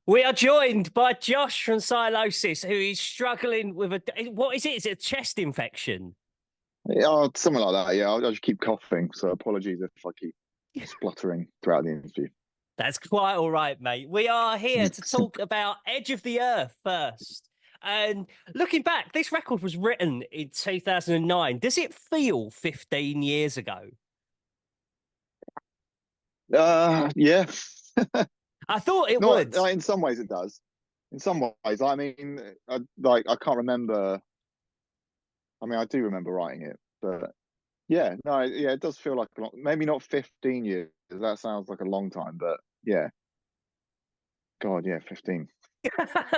We are joined by Josh from Sylosis, who is struggling with what is it? Is it a chest infection? Yeah, something like that. Yeah, I'll just keep coughing. So apologies if I keep spluttering throughout the interview. That's quite all right, mate. We are here to talk about Edge of the Earth first. And looking back, this record was written in 2009. Does it feel 15 years ago? Yeah, I thought it not would. in some ways it does. In some ways, I mean, I can't remember. I mean, I do remember writing it, but yeah, no, yeah, it does feel like maybe not 15 years. That sounds like a long time, but yeah, God, yeah, 15.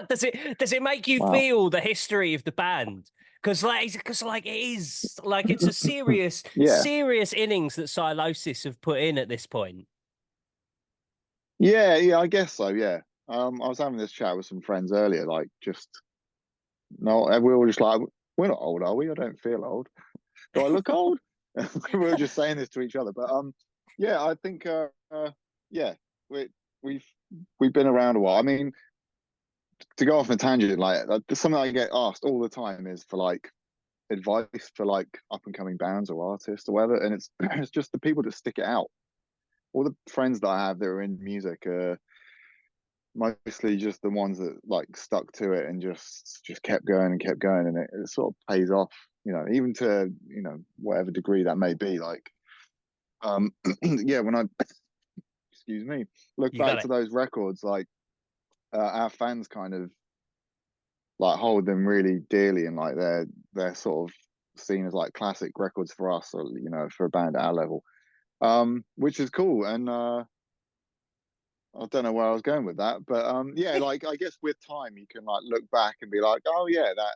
Does it make you Wow. feel the history of the band? Because it is like it's a serious Yeah, serious innings that Sylosis have put in at this point. yeah, I guess so. Yeah. I was having this chat with some friends earlier, like just no, and we were all just like, we're not old, are we? I don't feel old. Do I look old? We were just saying this to each other, but yeah, I think yeah, we we've we've been around a while. I mean, to go off on a tangent, like something I get asked all the time is for like advice for like up and coming bands or artists or whatever, and it's it's just the people that stick it out. All the friends that I have that are in music are mostly just the ones that like stuck to it and just kept going and kept going, and it sort of pays off, even to whatever degree that may be. Like, yeah, when I excuse me, look You got back to it. those records, like our fans kind of like hold them really dearly, and like they're sort of seen as like classic records for us, or for a band at our level, which is cool. And I don't know where I was going with that, but yeah, like I guess with time you can like look back and be like, oh yeah, that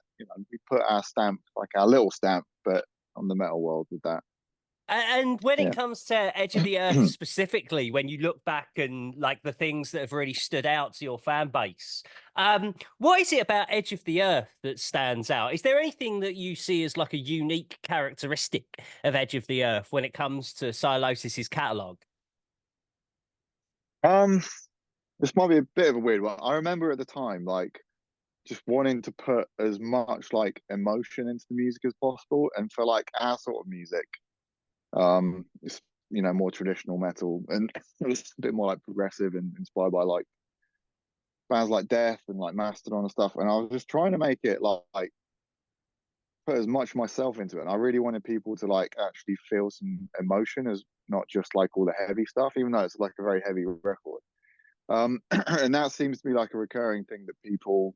we put our stamp, like our little stamp, but on the metal world with that. And when it Yeah. comes to Edge of the Earth specifically, when you look back and like the things that have really stood out to your fan base, what is it about Edge of the Earth that stands out? Is there anything that you see as like a unique characteristic of Edge of the Earth when it comes to Silosis's catalog? Um, this might be a bit of a weird one. I remember at the time, like just wanting to put as much like emotion into the music as possible, and for like our sort of music, it's more traditional metal, and it's a bit more like progressive and inspired by like bands like Death and like Mastodon and stuff. And I was just trying to make it like put as much myself into it. And I really wanted people to like actually feel some emotion, as not just like all the heavy stuff, even though it's like a very heavy record. And that seems to be like a recurring thing that people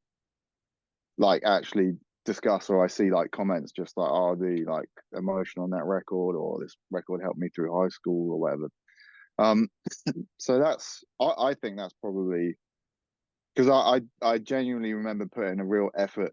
like actually discuss, or I see like comments just like, oh, the like emotion on that record, or this record helped me through high school or whatever. Um, so I think that's probably because I genuinely remember putting a real effort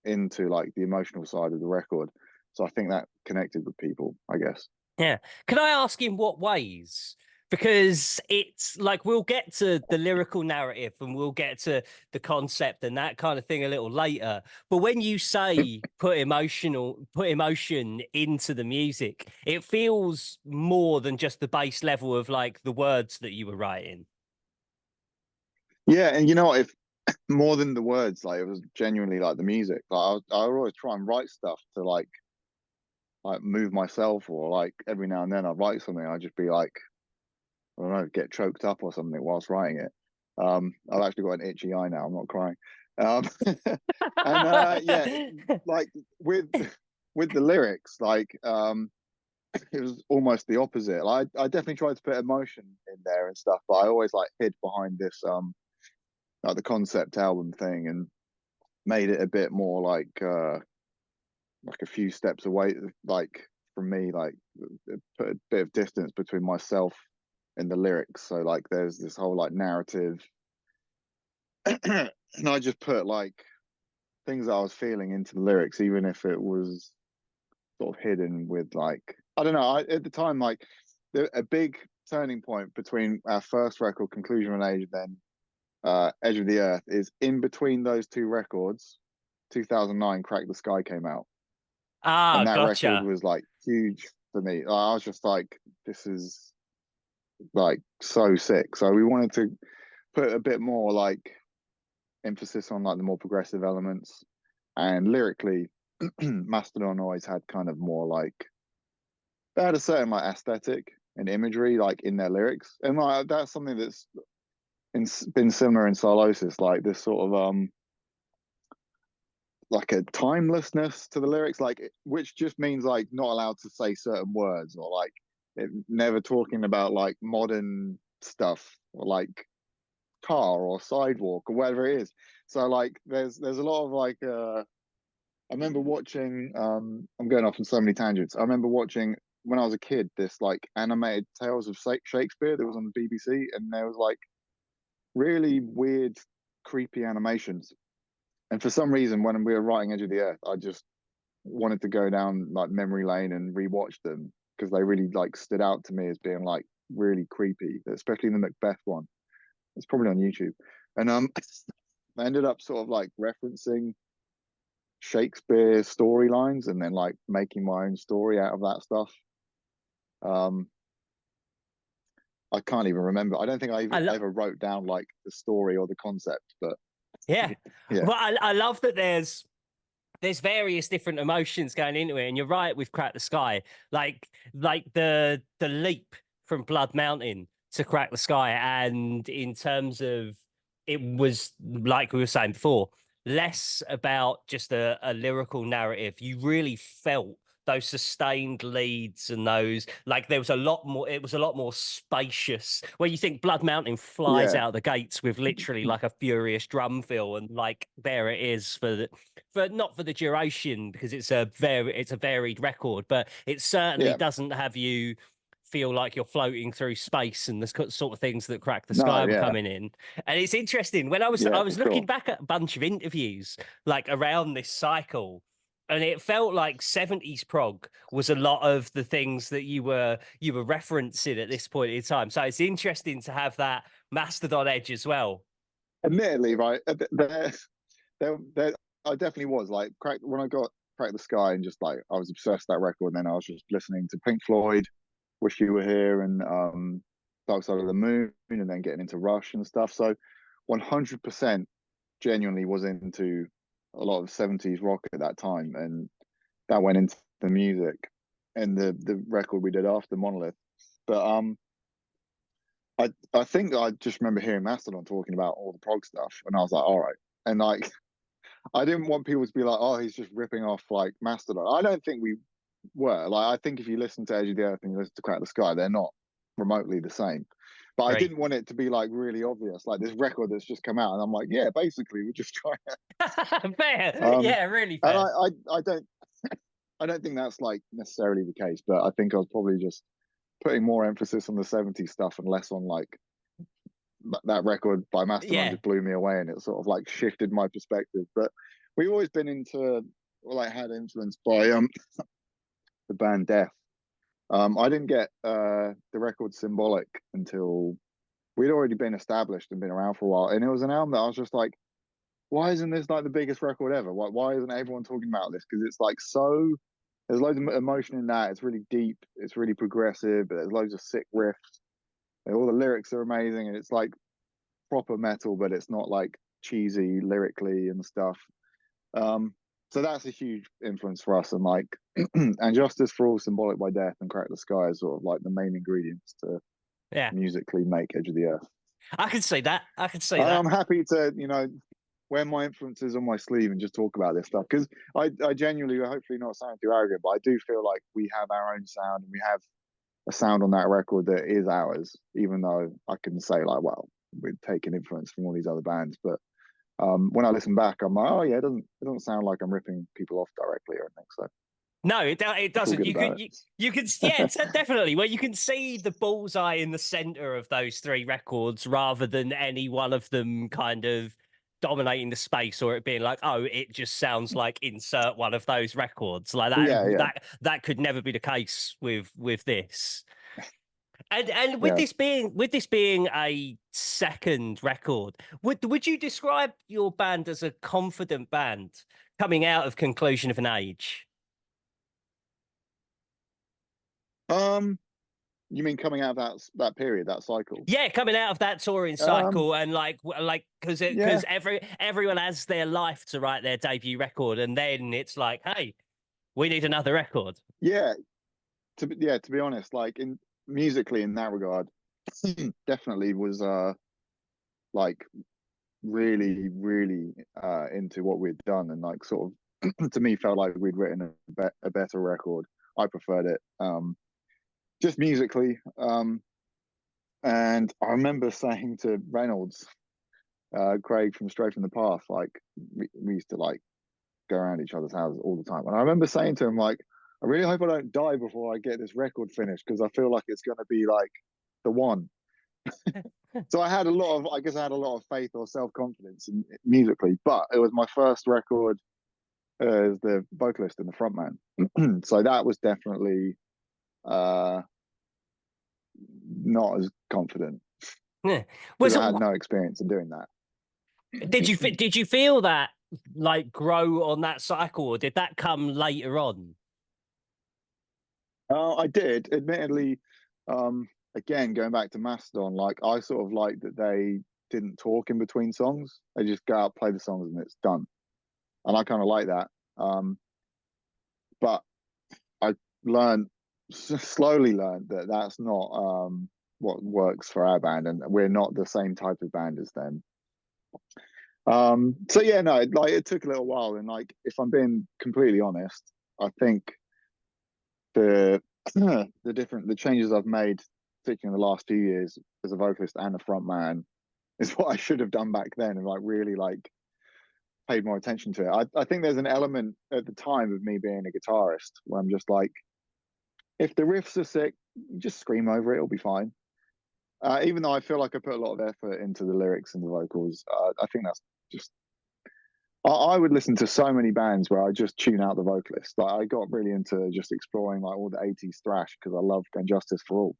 into like the emotional side of the record. So I think that connected with people, I guess. Yeah. Can I ask in what ways? Because it's like we'll get to the lyrical narrative and we'll get to the concept and that kind of thing a little later. But when you say put emotion into the music, it feels more than just the base level of like the words that you were writing. Yeah, and if more than the words, like it was genuinely like the music. Like I would always try and write stuff to like move myself, or like every now and then I'd write something, I'd just be like, I don't know, get choked up or something whilst writing it. I've actually got an itchy eye now. I'm not crying. And yeah, like with with the lyrics, like it was almost the opposite. I definitely tried to put emotion in there and stuff, but I always like hid behind this like the concept album thing, and made it a bit more like a few steps away, like from me, like put a bit of distance between myself and the lyrics. So like there's this whole like narrative, and I just put like things that I was feeling into the lyrics, even if it was sort of hidden with like, I don't know. At the time, like a big turning point between our first record, Conclusion of an Age, then Edge of the Earth, is in between those two records. 2009, Crack the Sky came out, Ah, and that record gotcha. was like huge for me. I was just like, this is like so sick. So we wanted to put a bit more like emphasis on like the more progressive elements, and lyrically, Mastodon always had kind of more like they had a certain like aesthetic and imagery like in their lyrics, and like that's something that's been similar in Sylosis, like this sort of like a timelessness to the lyrics, like which just means like not allowed to say certain words or like never talking about like modern stuff or like car or sidewalk or whatever it is. So like there's a lot of like I remember watching I'm going off on so many tangents. I remember watching when I was a kid this like animated Tales of Shakespeare that was on the BBC, and there was like really weird creepy animations. And for some reason when we were writing Edge of the Earth, I just wanted to go down like memory lane and rewatch them because they really like stood out to me as being like really creepy, especially the Macbeth one. It's probably on YouTube. And I ended up sort of like referencing Shakespeare storylines and then like making my own story out of that stuff. Um, I can't even remember. I don't think I I even ever wrote down like the story or the concept, but Yeah, yeah, but I love that there's various different emotions going into it, and you're right with Crack the Sky, like the leap from Blood Mountain to Crack the Sky, and in terms of it was like we were saying before, less about just a lyrical narrative. You really felt those sustained leads and those like there was a lot more, it was a lot more spacious where you think Blood Mountain flies yeah, out the gates with literally like a furious drum fill, and like there it is for not for the duration because it's a varied record, but it certainly yeah. doesn't have you feel like you're floating through space and the sort of things that Crack the No, Sky were yeah, coming in. And it's interesting when I was yeah, I for was looking sure. back at a bunch of interviews like around this cycle, and it felt like 70s prog was a lot of the things that you were referencing at this point in time. So it's interesting to have that Mastodon edge as well. Admittedly, right there, I definitely was like crack when I got Crack the Sky and just like I was obsessed with that record. And then I was just listening to Pink Floyd, Wish You Were Here, and Dark Side of the Moon, and then getting into Rush and stuff. So 100% genuinely was into a lot of 70s rock at that time, and that went into the music and the record we did after Monolith. But I think I just remember hearing Mastodon talking about all the prog stuff, and I was like, all right. And like I didn't want people to be like, oh, he's just ripping off like Mastodon. I don't think we were. Like I think if you listen to Edge of the Earth and you listen to Crack the Sky, they're not remotely the same. But I Great. didn't want it to be like really obvious, like this record that's just come out, and I'm like, yeah, basically we're just trying. Fair. Um, Yeah, really and fair. I don't I don't think that's like necessarily the case, but I think I was probably just putting more emphasis on the '70s stuff and less on like that record by Mastodon Yeah. just blew me away, and it sort of like shifted my perspective. But we've always been into, well, like had influence by the band Death. I didn't get the record Symbolic until we'd already been established and been around for a while, and it was an album that I was just like, why isn't this like the biggest record ever? Why isn't everyone talking about this? Because it's like so. There's loads of emotion in that. It's really deep. It's really progressive. There's loads of sick riffs. All the lyrics are amazing, and it's like proper metal, but it's not like cheesy lyrically and stuff. Um, so that's a huge influence for us. And like, and Justice for All, Symbolic by Death, and Crack the Sky is sort of like the main ingredients to Yeah. musically make Edge of the Earth. I can see that. I can see And that. I'm happy to, wear my influences on my sleeve and just talk about this stuff because I genuinely, hopefully not sounding too arrogant, but I do feel like we have our own sound and we have a sound on that record that is ours, even though I can say like, well, we're taking influence from all these other bands. But when I listen back, I'm like, oh yeah, it doesn't sound like I'm ripping people off directly or anything. So No, it I feel doesn't. good You could about it. you can yeah, definitely. Well, you can see the bullseye in the center of those three records rather than any one of them kind of dominating the space or it being like, oh, it just sounds like insert one of those records. Like that Yeah, yeah, that could never be the case with this. And yeah. with this being a second record, would you describe your band as a confident band coming out of Conclusion of an Age? Um, You mean coming out of that period, that cycle? Yeah, coming out of that touring Um, cycle, and like yeah, because everyone has their life to write their debut record, and then it's like, hey, we need another record. yeah. To be honest, like in musically in that regard, definitely was like really into what we'd done, and like sort of to me felt like we'd written a better record. I preferred it, just musically. And I remember saying to Reynolds, Craig from Straight from the Path, like we used to like go around each other's houses all the time, and I remember saying to him like, I really hope I don't die before I get this record finished, because I feel like it's going to be like the one. So I had a lot of, I guess I had a lot of faith or self-confidence in musically, but it was my first record as the vocalist and the frontman. So that was definitely uh not as confident, Yeah. because Was I it? had no experience in doing that. Did you feel that like grow on that cycle, or did that come later on? I did, admittedly. Again, going back to Mastodon, like I sort of like that they didn't talk in between songs. They just go out, play the songs, and it's done. And I kind of like that. But I learned slowly learned that that's not what works for our band, and we're not the same type of band as them. So yeah, no, like it took a little while, and like if I'm being completely honest, I think the the changes I've made, particularly in the last few years as a vocalist and a front man, is what I should have done back then, and like really like paid more attention to it. I think there's an element at the time of me being a guitarist where I'm just like, if the riffs are sick, just scream over it, it'll be fine. Even though I feel like I put a lot of effort into the lyrics and the vocals, I think that's just. I would listen to so many bands where I just tune out the vocalist. Like I got really into just exploring like all the '80s thrash because I loved And Justice for All.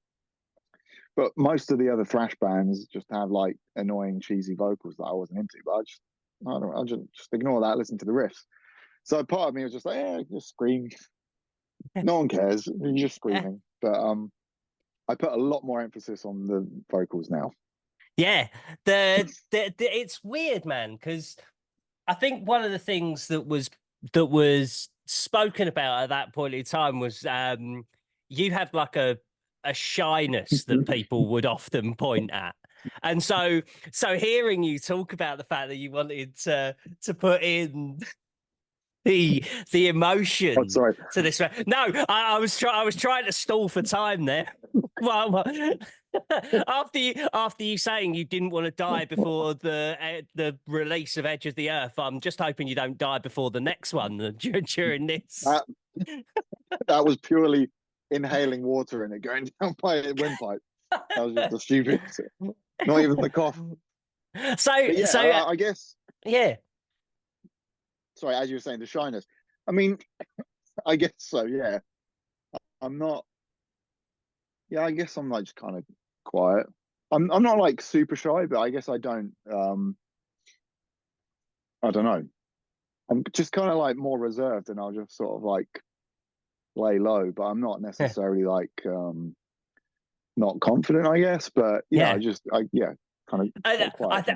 But most of the other thrash bands just have like annoying, cheesy vocals that I wasn't into. But I don't know, I just ignore that, listen to the riffs. So part of me was just like, yeah, just scream. No one cares. You're just screaming. But I put a lot more emphasis on the vocals now. Yeah, it's weird, man, because I think one of the things that was spoken about at that point in time was you had like a shyness that people would often point at. And so hearing you talk about the fact that you wanted to put in the Oh, emotion sorry. to this. No, I was trying to stall for time there. Well, after you saying you didn't want to die before the release of Edge of the Earth, I'm just hoping you don't die before the next one during this. That, that was purely inhaling water and it going down my windpipe. That was just the stupid, not even the cough. But yeah, I guess, yeah. sorry, as you were saying, the shyness. I mean, I guess so, yeah. I'm not, yeah, I guess I'm like just kind of quiet. I'm not like super shy, but I guess I don't know. I'm just kind of like more reserved, and I'll just sort of like lay low, but I'm not necessarily like not confident, I guess. But yeah, Yeah. yeah, kind of stay quiet.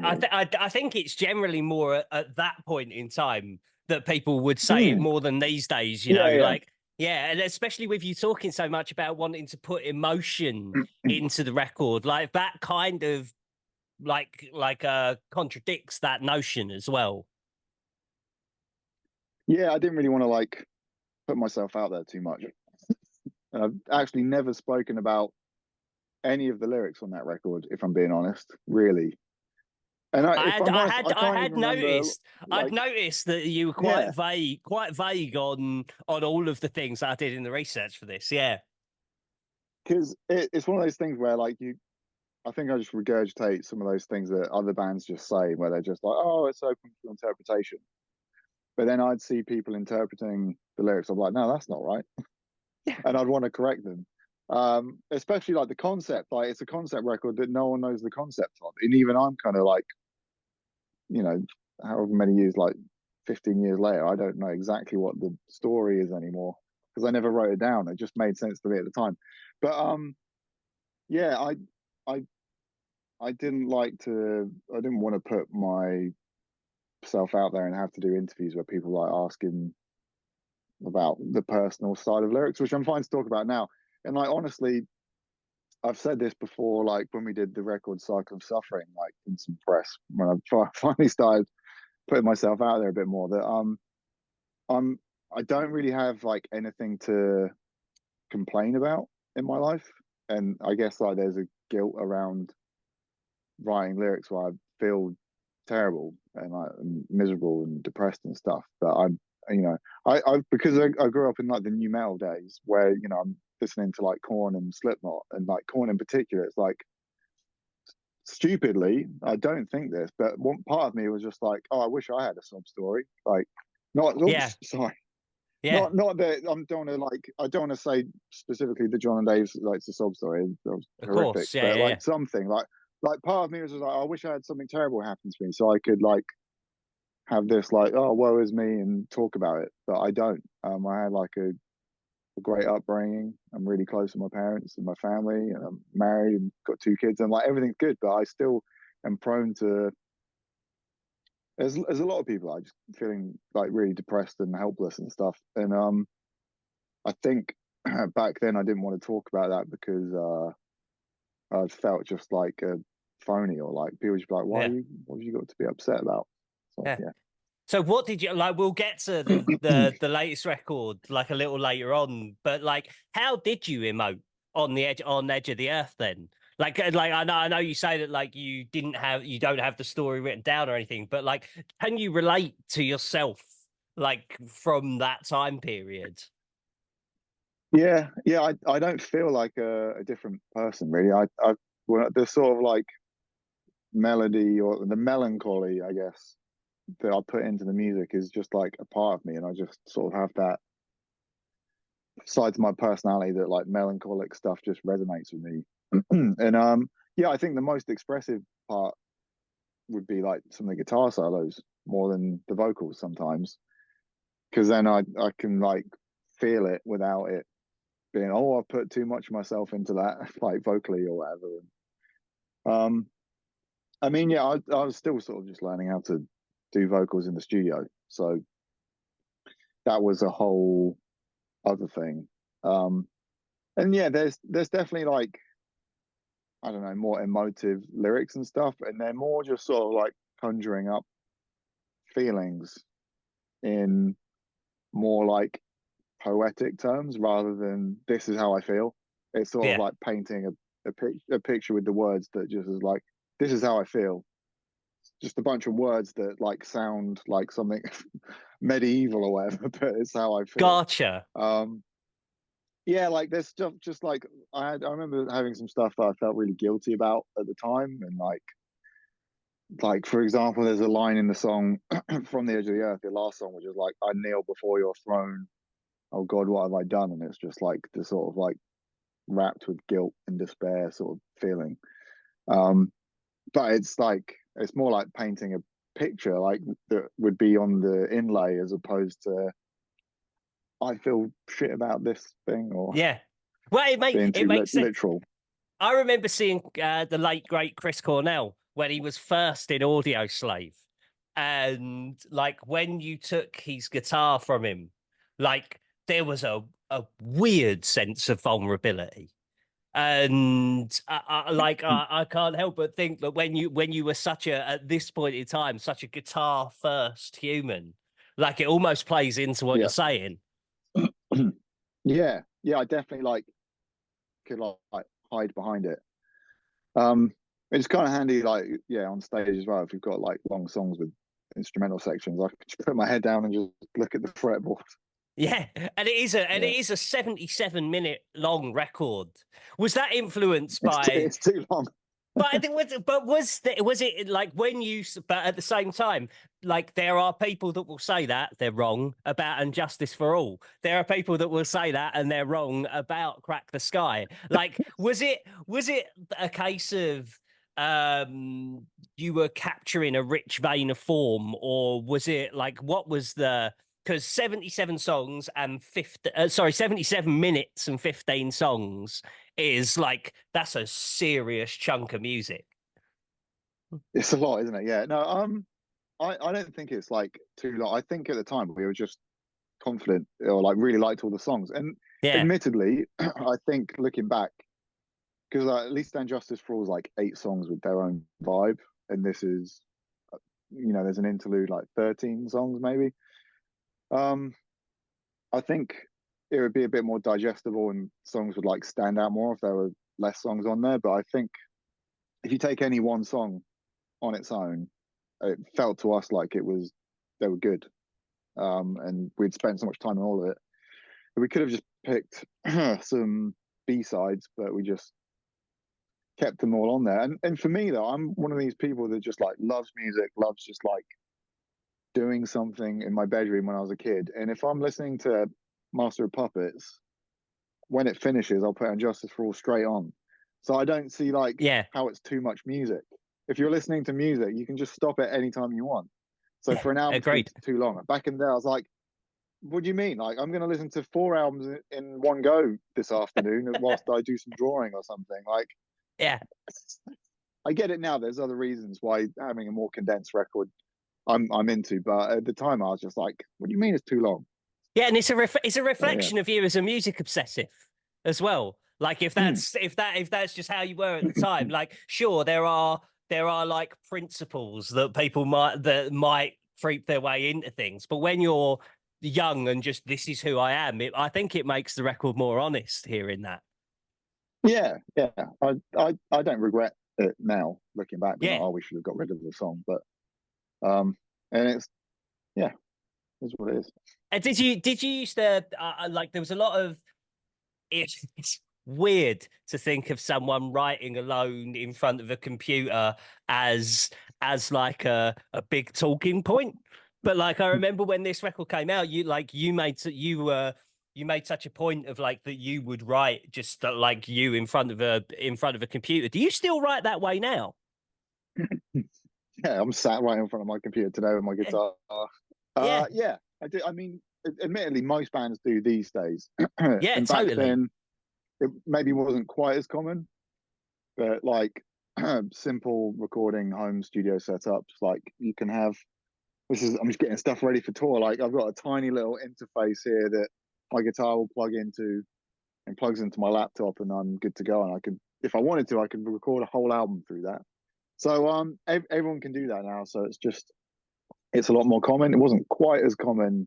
I think it's generally more at that point in time that people would say it Mm. more than these days, you know, Yeah, like, yeah, and especially with you talking so much about wanting to put emotion yeah. into the record, like that kind of contradicts that notion as well. Yeah, I didn't really want to like put myself out there too much. And I've actually never spoken about any of the lyrics on that record, if I'm being honest, really. And if I'm honest, I I can't had even remember. noticed, I'd Like, noticed that you were yeah, quite vague on all of the things I did in the research for this. Yeah. because it's one of those things where like I think I just regurgitate some of those things that other bands just say, where they're just like, "Oh, it's open for interpretation." But then I'd see people interpreting the lyrics. I'm like, "No, that's not right," and I'd want to correct them. Especially like the concept, like it's a concept record that no one knows the concept of, and even I'm kind of like, you know, however many years, like 15 years later, I don't know exactly what the story is anymore because I never wrote it down. It just made sense to me at the time. But yeah, I I didn't like to. I didn't want to put myself out there and have to do interviews where people like asking about the personal side of lyrics, which I'm fine to talk about now. And like honestly, I've said this before, like when we did the record Cycle of Suffering, like in some press, when I finally started putting myself out there a bit more, that I'm I don't really have like anything to complain about in my life. And I guess like there's a guilt around writing lyrics where I feel terrible and like miserable and depressed and stuff. But I'm, you know, I because I grew up in like the new metal days where I'm listening to like Korn and Slipknot and like Korn in particular. It's like stupidly, I don't think this, but one part of me was just like, oh, I wish I had a sob story. Like, not, Yeah, oops, sorry. yeah, Not that I don't want to like I don't want to say specifically that John and Dave's like it's a sob story. That was of horrific, course. Yeah, but yeah, yeah. like something like part of me was just like I wish I had something terrible happen to me so I could like have this like oh woe is me and talk about it, but I don't. I had like a great upbringing. I'm really close to my parents and my family, and I'm married and got two kids, and like everything's good, but I still am prone to. There's a lot of people I just feeling like really depressed and helpless and stuff, and I think back then I didn't want to talk about that because I felt just like a phony or like people just be like, Yeah. what have you got to be upset about? So Yeah. So what did you like? We'll get to the yeah. the latest record like a little later on, but like, how did you emote on Edge of the Earth then? Like I know you say that like you don't have the story written down or anything, but like, can you relate to yourself like from that time period? Yeah, I don't feel like a different person really. Well, the sort of like melody or the melancholy, I guess, that I put into the music is just like a part of me, and I just sort of have that side to my personality that like melancholic stuff just resonates with me. And yeah, I think the most expressive part would be like some of the guitar solos more than the vocals sometimes, because then I can like feel it without it being oh I've put too much of myself into that like vocally or whatever. Um, I mean yeah, I was still sort of just learning how to do vocals in the studio, so that was a whole other thing. Um, and yeah, there's definitely like I don't know more emotive lyrics and stuff, and they're more just sort of like conjuring up feelings in more like poetic terms rather than this is how I feel. It's sort of Yeah. like painting a picture with the words that just is like this is how I feel. Just a bunch of words that like sound like something medieval or whatever, but it's how I feel. Gotcha. Um, yeah, like there's stuff just like I remember having some stuff that I felt really guilty about at the time, and like for example, there's a line in the song "From the Edge of the Earth," the last song, which is like "I kneel before your throne, oh God, what have I done?" And it's just like the sort of like wrapped with guilt and despair sort of feeling. Um, but it's like it's more like painting a picture like that would be on the inlay as opposed to I feel shit about this thing or Yeah. Well, being it too makes sense. literal. I remember seeing the late great Chris Cornell when he was first in Audio Slave, and like when you took his guitar from him, like there was a weird sense of vulnerability, and I can't help but think that when you were such a at this point in time such a guitar first human, like it almost plays into what you're Yeah. saying. Yeah, I definitely like could like hide behind it. Um, it's kind of handy, like yeah, on stage as well. If you've got like long songs with instrumental sections, I could just put my head down and just look at the fretboard. Yeah, and it Yeah, is a 77-minute long record. Was that influenced by? it's too long. But I think was it like when you? But at the same time, like there are people that will say that they're wrong about "Injustice for All." There are people that will say that and they're wrong about "Crack the Sky." Like, was it a case of you were capturing a rich vein of form, or was it like what was the? Because 77 songs and 50, sorry, 77 minutes and 15 songs is like that's a serious chunk of music. It's a lot, isn't it? Yeah. No, I don't think it's like too long. I think at the time we were just confident or like really liked all the songs. And Yeah, admittedly, I think looking back, because at least Stand Justice for All is like 8 songs with their own vibe, and this is, there's an interlude like 13 songs maybe. Um, I think it would be a bit more digestible and songs would like stand out more if there were less songs on there. But I think if you take any one song on its own, it felt to us like they were good. And we'd spent so much time on all of it. We could have just picked some B-sides, but we just kept them all on there. And for me though, I'm one of these people that just like loves music, loves just like doing something in my bedroom when I was a kid. And if I'm listening to Master of Puppets, when it finishes, I'll put on Justice for All straight on. So I don't see like yeah, how it's too much music. If you're listening to music, you can just stop it anytime you want. So yeah. for an album to be Agreed. too long, back in there, I was like, what do you mean? Like, I'm going to listen to 4 albums in one go this afternoon whilst I do some drawing or something. Like, Yeah. I get it now. There's other reasons why having a more condensed record I'm into, but at the time I was just like, what do you mean it's too long? Yeah, and it's a Yeah. reflection of you as a music obsessive as well. Like if that's just how you were at the time, like sure there are like principles that people might creep their way into things, but when you're young and just this is who I am, I think it makes the record more honest hearing that. Yeah, yeah. I don't regret it now looking back, being like, Yeah. oh, we should have got rid of the song. But and it's yeah, it's what it is. And did you used to like there was a lot of it's weird to think of someone writing alone in front of a computer as like a big talking point. But like I remember when this record came out, you made such a point of like that you would write just like you in front of a computer. Do you still write that way now? Yeah, I'm sat right in front of my computer today with my Yeah, guitar. yeah, Yeah, I do. I mean, admittedly, most bands do these days, yeah, and back totally. then it maybe wasn't quite as common. But like simple recording home studio setups, like you can have. I'm just getting stuff ready for tour. Like I've got a tiny little interface here that my guitar will plug into and plugs into my laptop, and I'm good to go. And I could, if I wanted to, I could record a whole album through that. So everyone can do that now. So it's a lot more common. It wasn't quite as common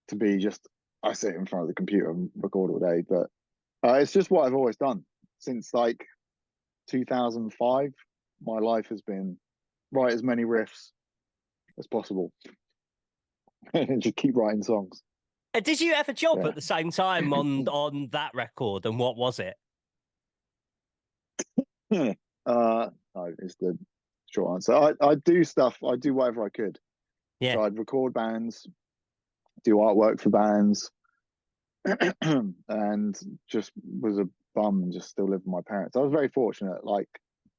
to be just I sit in front of the computer and record all day, but it's just what I've always done since like 2005. My life has been write as many riffs as possible and just keep writing songs. And did you have a job Yeah. at the same time on that record? And what was it? No, is the short answer. I do stuff. I do whatever I could. Yeah. So I'd record bands, do artwork for bands, and just was a bum and just still lived with my parents. I was very fortunate. Like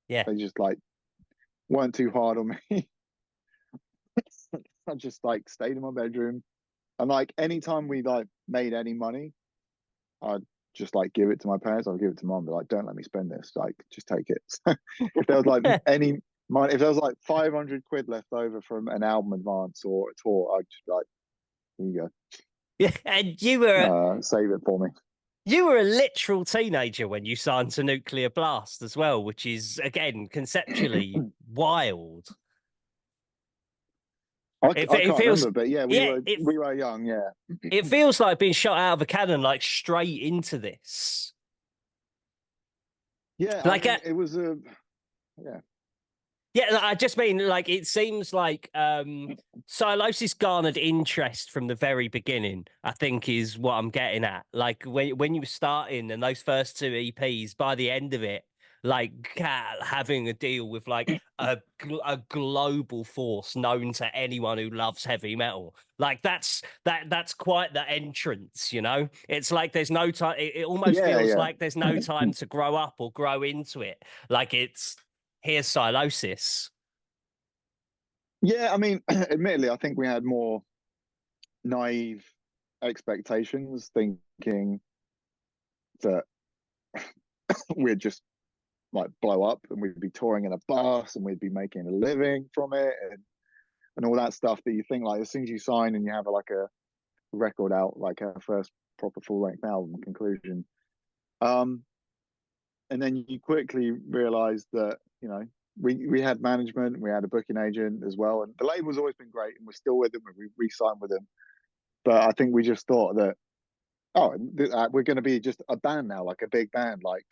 Yeah. they just like weren't too hard on me. I just like stayed in my bedroom, and like anytime we like made any money, I'd just like give it to my parents. I'd give it to mom, but like don't let me spend this. Like just take it. If there was like any money, if there was like 500 quid left over from an album advance or a tour, I'd just be like, here you Yeah. And go, save it for me. you were a literal teenager when you signed to Nuclear Blast as well, which is again conceptually wild. I It can't feels remember, but yeah, yeah, we were young, yeah. it feels like being shot out of a cannon, like straight into this. Yeah, I Like mean, it was a yeah. yeah, I just mean like it seems like Sylosis garnered interest from the very beginning, I think is what I'm getting at. Like when you were starting and those first two EPs, by the end of it, like having a deal with like a global force known to anyone who loves heavy metal. Like that's quite the entrance, you know? It's like there's no time it almost Yeah, feels yeah. like there's no time to grow up or grow into it. Like it's here's Sylosis. Yeah, I mean, admittedly, I think we had more naive expectations, thinking that we'd just like blow up, and we'd be touring in a bus, and we'd be making a living from it, and all that stuff that you think like as soon as you sign and you have like a record out, like our first proper full length album conclusion. And then you quickly realize that, you know, we had management, we had a booking agent as well, and the label's always been great, and we're still with them, and we re-signed with them. But I think we just thought that, we're going to be just a band now, like a big band, like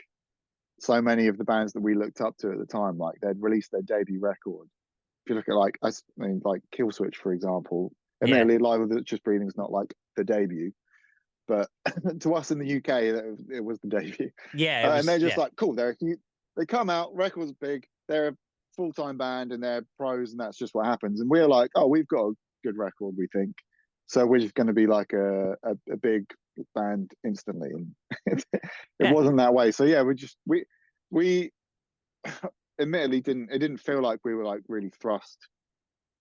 so many of the bands that we looked up to at the time, like they'd released their debut record. If you look at like, I mean, like Killswitch, for example, admittedly, Live with It's Just Breathing is not like the debut, but to us in the UK, it was the debut. Yeah, And they're just like, cool. They come out, record's big, they're a full-time band and they're pros, and that's just what happens. And we're like, oh, we've got a good record, we think. So we're just going to be like a big band instantly. And it wasn't that way. So yeah, we admittedly didn't feel like we were like really thrust,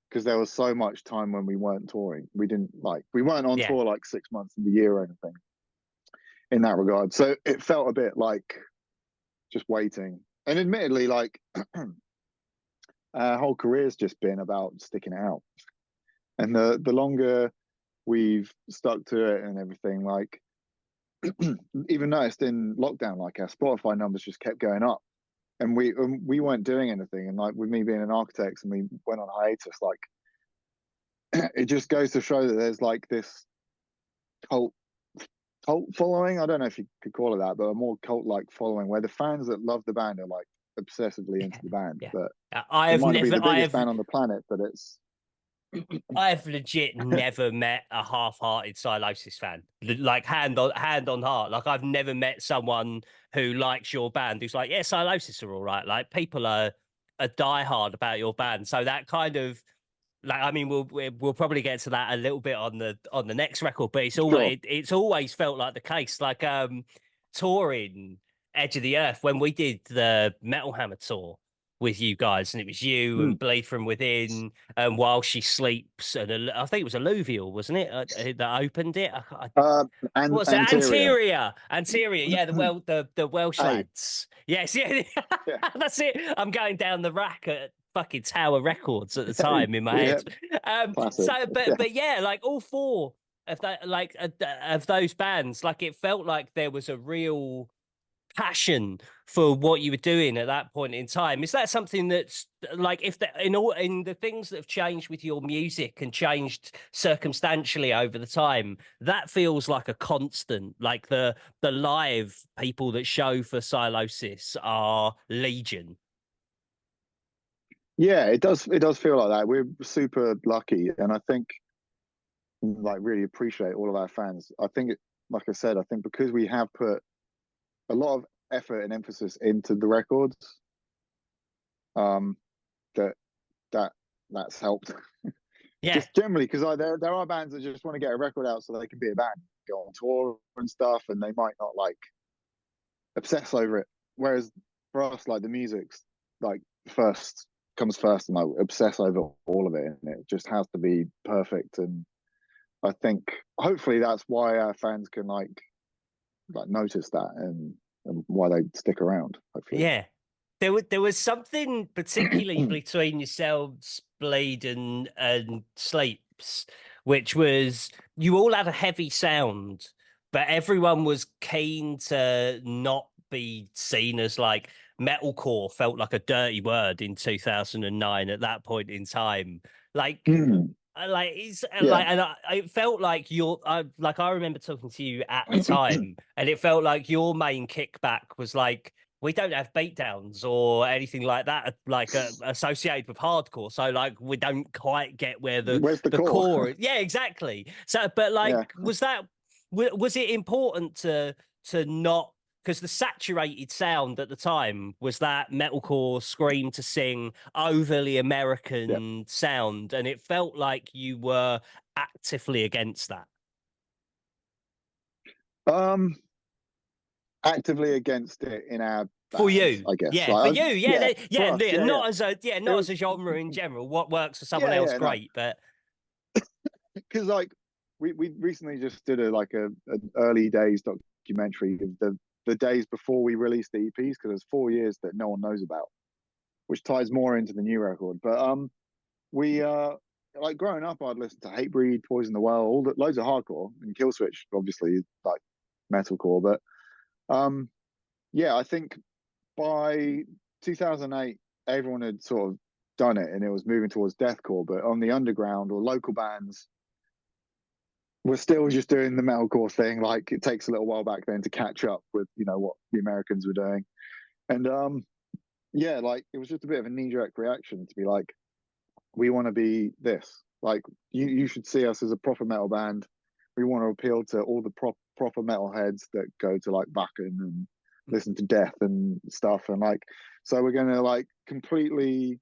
because there was so much time when we weren't touring. We weren't on tour like 6 months of the year or anything in that regard. So it felt a bit like just waiting. And admittedly, like our whole career's just been about sticking it out. And the longer we've stuck to it and everything, like even noticed in lockdown, like our Spotify numbers just kept going up. And we weren't doing anything. And like with me being an architect and we went on hiatus, like it just goes to show that there's like this cult following. I don't know if you could call it that, but a more cult like following where the fans that love the band are like obsessively into the band. But it might not be the biggest band on the planet, but it's I've legit never met a half-hearted Sylosis fan. Like hand on heart. Like I've never met someone who likes your band who's like, yeah, Sylosis are all right. Like people are diehard about your band. So that kind of, like, I mean, we'll probably get to that a little bit on the next record, but it's always felt like the case. Like touring Edge of the Earth, when we did the Metal Hammer tour with you guys, and it was you and Bleed From Within, and While She Sleeps, and I think it was Alluvial, wasn't it, that opened it? What's it? Anterior, yeah, the Welsh lads. Yes, yeah. That's it. I'm going down the rack at fucking Tower Records at the time in my head. But yeah, like all four of that, like of those bands, like it felt like there was a real passion for what you were doing at that point in time. Is that something that's like, if in the things that have changed with your music and changed circumstantially over the time, that feels like a constant? Like the live people that show for Sylosis are legion. Yeah, it does feel like that. We're super lucky, and I think like really appreciate all of our fans. I think like I said, I think because we have put a lot of effort and emphasis into the records, that's helped. Just generally, because there are bands that just want to get a record out so they can be a band, go on tour and stuff, and they might not like obsess over it. Whereas for us, like the music's like comes first, and I obsess over all of it, and it just has to be perfect. And I think hopefully that's why our fans can like notice that, and why they stick around, hopefully. Yeah. There was something particularly between yourselves, Bleed and Sleeps, which was you all had a heavy sound, but everyone was keen to not be seen as like metalcore. Felt like a dirty word in 2009 at that point in time. Like it felt like I remember talking to you at the time, and it felt like your main kickback was like, we don't have beatdowns or anything like that, like associated with hardcore. So like we don't quite get where Where's the core is. Yeah, exactly. So, but like, was it important to not, because the saturated sound at the time was that metalcore scream to sing overly American sound, and it felt like you were actively against that. Actively against it in our for bands, you, I guess. Yeah, like, for you, not as a genre in general. What works for someone else, great, but because like we recently just did an early days documentary of the days before we released the EPs, because there's 4 years that no one knows about, which ties more into the new record. But we like growing up, I'd listen to Hatebreed, Poison the Well, loads of hardcore, and Killswitch, obviously, like metalcore. But yeah, I think by 2008, everyone had sort of done it, and it was moving towards deathcore. But on the underground or local bands, we're still just doing the metalcore thing. Like, it takes a little while back then to catch up with, you know, what the Americans were doing. And yeah, like, it was just a bit of a knee-jerk reaction to be like, we want to be this. Like, you should see us as a proper metal band. We want to appeal to all the proper metal heads that go to like Wacken and listen to Death and stuff. And like, so we're going to like completely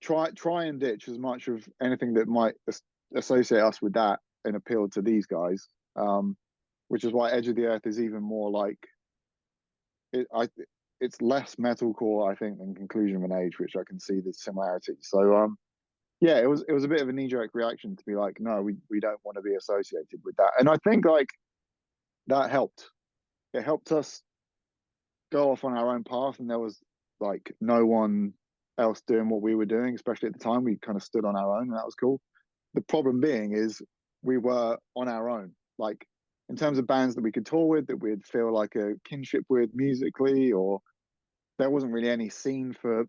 try and ditch as much of anything that might associate us with that and appeal to these guys. Which is why Edge of the Earth is even more like it's less metalcore, I think, than Conclusion of an Age, which I can see the similarities. So yeah, it was a bit of a knee-jerk reaction to be like, no, we don't want to be associated with that. And I think like that helped. It helped us go off on our own path, and there was like no one else doing what we were doing, especially at the time. We kind of stood on our own, and that was cool. The problem being is we were on our own, like in terms of bands that we could tour with, that we'd feel like a kinship with musically, or there wasn't really any scene for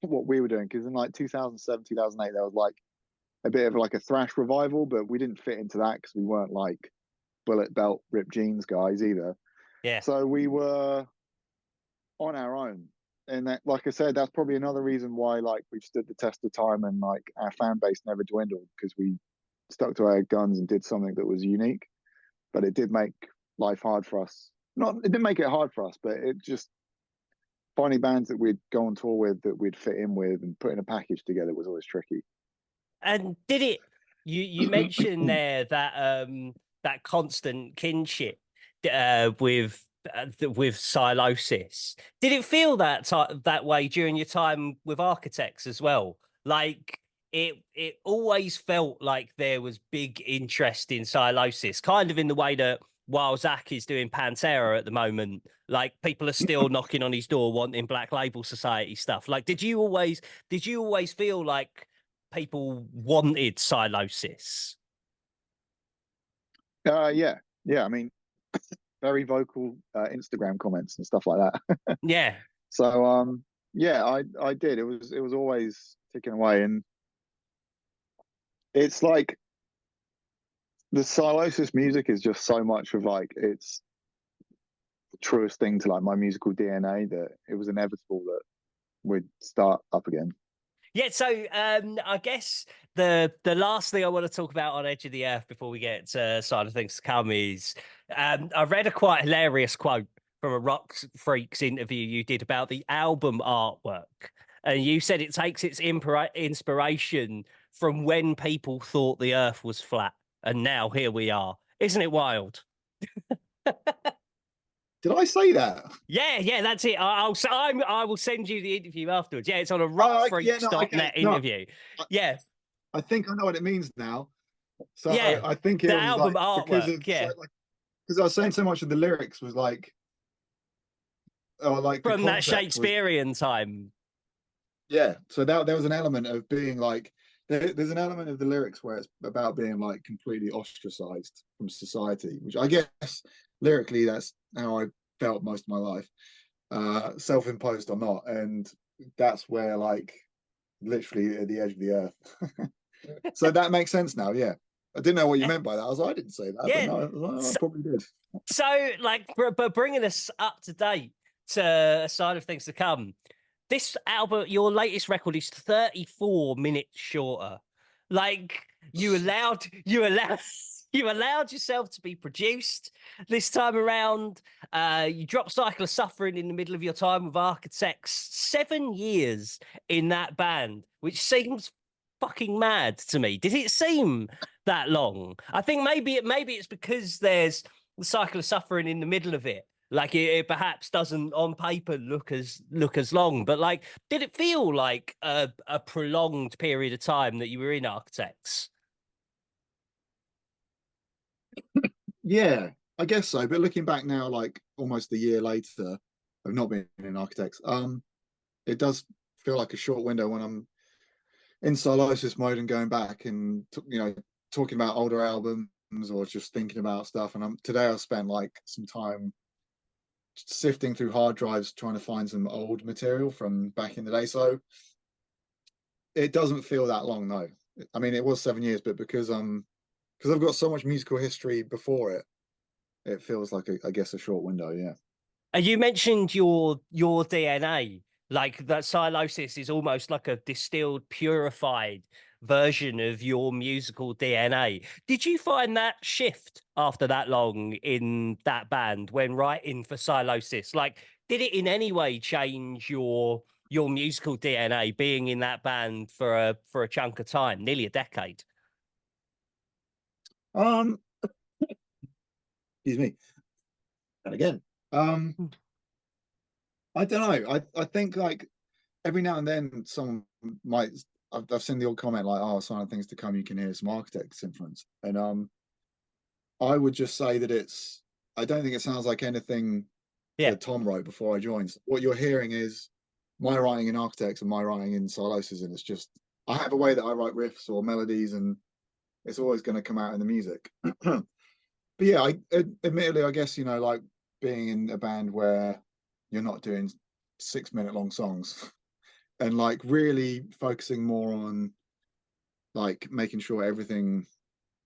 what we were doing. Because in like 2007, 2008, there was like a bit of like a thrash revival, but we didn't fit into that because we weren't like bullet belt ripped jeans guys either. Yeah. So we were on our own. And that, like I said, that's probably another reason why like we've stood the test of time, and like our fan base never dwindled, because we stuck to our guns and did something that was unique. But it did make life hard for us. It didn't make it hard for us, but it just, finding bands that we'd go on tour with, that we'd fit in with, and putting a package together was always tricky. And did it? You mentioned there that that constant kinship with Sylosis. Did it feel that way during your time with Architects as well? Like it always felt like there was big interest in Sylosis, kind of in the way that while Zach is doing Pantera at the moment, like people are still knocking on his door wanting Black Label Society stuff. Like, did you always feel like people wanted Sylosis? Yeah. I mean, very vocal Instagram comments and stuff like that. Yeah. So yeah, I did. It was always ticking away, and it's like the Sylosis music is just so much of like it's the truest thing to like my musical DNA, that it was inevitable that we'd start up again. Yeah, so I guess the last thing I want to talk about on Edge of the Earth before we get to Side of Things to Come is I read a quite hilarious quote from a Rock Freaks interview you did about the album artwork, and you said it takes its inspiration from when people thought the Earth was flat, and now here we are. Isn't it wild? Did I say that? Yeah, that's it. I will send you the interview afterwards. Yeah, it's on a rockfreaks.net interview. Yeah. I think I know what it means now. So yeah, I think it the was album like, artwork, because I was saying so much of the lyrics was like, or like from that Shakespearean time. Yeah, so that there was an element of being like, there's an element of the lyrics where it's about being like completely ostracized from society, which I guess lyrically that's how I felt most of my life, self-imposed or not, and that's where like literally at the edge of the earth. So that makes sense now. Yeah, I didn't know what you meant by that. I was like, I didn't say that, yeah, but no, I probably did. So like, but bringing us up to date to a Side of Things to Come, this album, your latest record, is 34 minutes shorter. Like, you allowed you allowed yourself to be produced this time around. You dropped Cycle of Suffering in the middle of your time with Architects. 7 years in that band, which seems fucking mad to me. Did it seem that long? I think maybe it's because there's the Cycle of Suffering in the middle of it. Like it perhaps doesn't on paper look as long, but like, did it feel like a prolonged period of time that you were in Architects? Yeah, I guess so. But looking back now, like almost a year later of not being in Architects, it does feel like a short window when I'm in Sylosis mode and going back and talking about older albums or just thinking about stuff. And today I spent like some time sifting through hard drives trying to find some old material from back in the day. So it doesn't feel that long, no. I mean, it was 7 years, but because I've got so much musical history before it, it feels like I guess a short window, yeah. And you mentioned your DNA, like that Sylosis is almost like a distilled, purified version of your musical DNA. Did you find that shift after that long in that band when writing for Sylosis? Like, did it in any way change your musical DNA being in that band for a chunk of time, nearly a decade? Um, excuse me. And again, I don't know. I think like every now and then someone might. I've seen the old comment like, "Oh, some of the things to come, you can hear some Architects influence," and I would just say that it's. I don't think it sounds like anything that Tom wrote before I joined. What you're hearing is my writing in Architects and my writing in Sylosis, and it's just I have a way that I write riffs or melodies, and it's always going to come out in the music. But yeah, admittedly, I guess like being in a band where you're not doing 6-minute long songs and like really focusing more on like making sure everything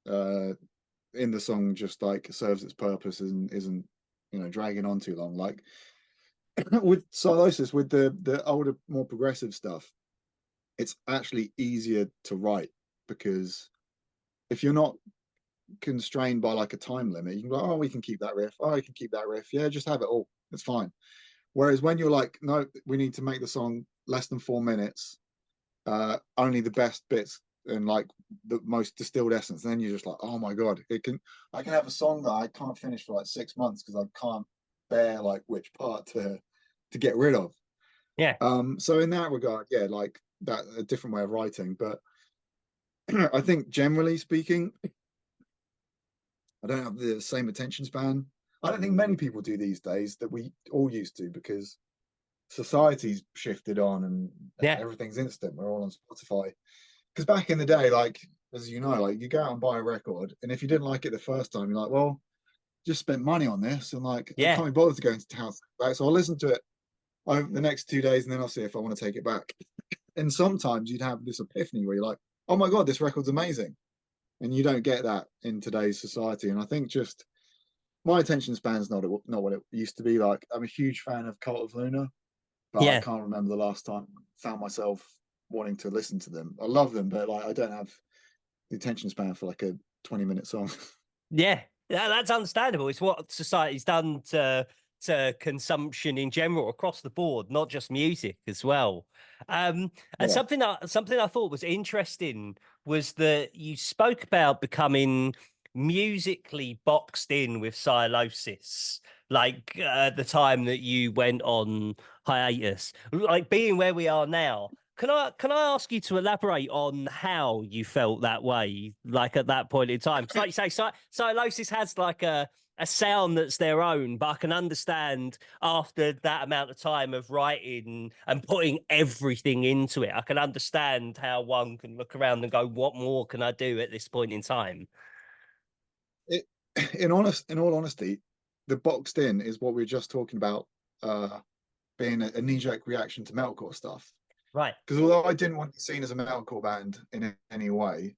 in the song just like serves its purpose and isn't dragging on too long. Like with Sylosis, with the older, more progressive stuff, it's actually easier to write because if you're not constrained by like a time limit, you can go, oh, we can keep that riff. Oh, I can keep that riff. Yeah, just have it all. It's fine. Whereas when you're like, no, we need to make the song less than 4 minutes, only the best bits and like the most distilled essence, then you're just like, oh my god, I can have a song that I can't finish for like 6 months because I can't bear like which part to get rid of. Yeah. So in that regard, yeah, like that a different way of writing. But I think generally speaking, I don't have the same attention span. I don't think many people do these days that we all used to because society's shifted on and everything's instant. We're all on Spotify. Because back in the day, like as you know, like you go out and buy a record, and if you didn't like it the first time, you're like, well, just spent money on this, and like I can't be bothered to go into town. Right? So I'll listen to it over the next 2 days, and then I'll see if I want to take it back. And sometimes you'd have this epiphany where you're like, oh my god, this record's amazing. And you don't get that in today's society. And I think just my attention span's not what it used to be. Like I'm a huge fan of Cult of Luna, but I can't remember the last time I found myself wanting to listen to them. I love them, but like I don't have the attention span for like a 20-minute song. Yeah, that's understandable. It's what society's done to consumption in general across the board, not just music as well. And something I thought was interesting was that you spoke about becoming musically boxed in with Sylosis, like the time that you went on hiatus, like being where we are now. Can I ask you to elaborate on how you felt that way, like at that point in time? Because, like you say, Sylosis has like a sound that's their own, but I can understand after that amount of time of writing and putting everything into it, I can understand how one can look around and go, "What more can I do at this point in time?" In all honesty, the boxed in is what we were just talking about, being a knee-jerk reaction to metalcore stuff. Right. Because although I didn't want to be seen as a metalcore band in any way,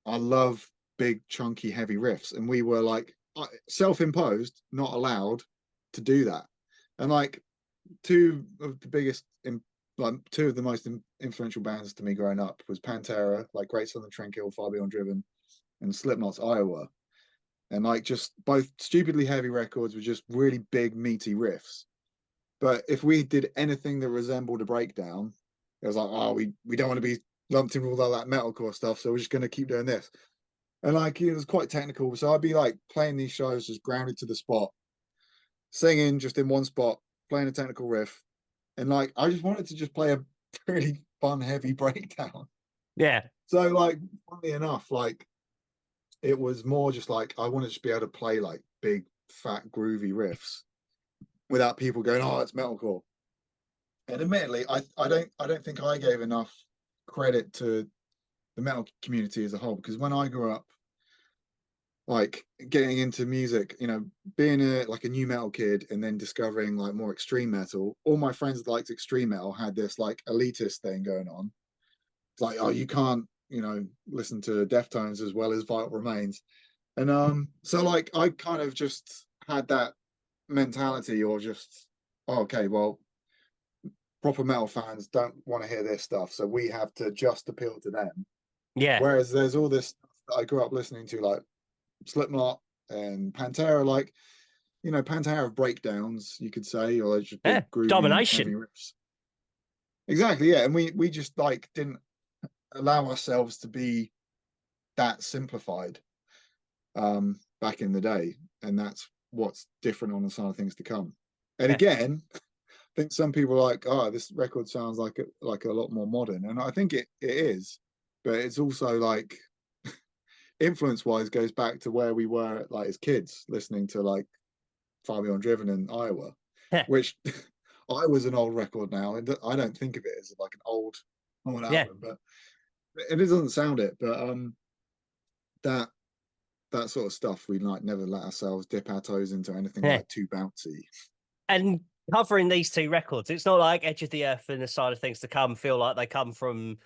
I love big, chunky, heavy riffs. And we were like self-imposed, not allowed to do that. And like two of the most influential bands to me growing up was Pantera, like Great Southern Trendkill, Far Beyond Driven, and Slipknot's Iowa. And like just both stupidly heavy records with just really big, meaty riffs. But if we did anything that resembled a breakdown, it was like, oh, we don't want to be lumped in with all that metalcore stuff, so we're just going to keep doing this. And like it was quite technical, so I'd be like playing these shows just grounded to the spot, singing just in one spot, playing a technical riff, and like I just wanted to just play a really fun, heavy breakdown. Yeah. So like, funnily enough, like it was more just like I wanted to just be able to play like big, fat, groovy riffs without people going, "Oh, it's metalcore." And admittedly, I don't think I gave enough credit to the metal community as a whole, because when I grew up, like getting into music, you know, being a new metal kid and then discovering like more extreme metal, all my friends that liked extreme metal had this like elitist thing going on. It's like, oh, you can't, you know, listen to Deftones as well as Vital Remains. And so like I kind of just had that mentality, or just, oh, okay, well, proper metal fans don't want to hear this stuff, so we have to just appeal to them. Yeah. Whereas there's all this stuff that I grew up listening to, like Slipknot and Pantera, like, you know, Pantera have breakdowns, you could say, or just big groovy domination. heavy riffs. Exactly, yeah. And we just like didn't allow ourselves to be that simplified back in the day, and that's what's different on the side of things to come. And again, I think some people are like, oh, this record sounds like a lot more modern, and I think it is, but it's also like influence wise goes back to where we were like as kids listening to like Far Beyond Driven and Iowa, which I was an old record now, and I don't think of it as like an old album, but it doesn't sound it. But that sort of stuff, we like never let ourselves dip our toes into anything like too bouncy. And covering these two records, it's not like Edge of the Earth and The Side of Things to Come feel like they come from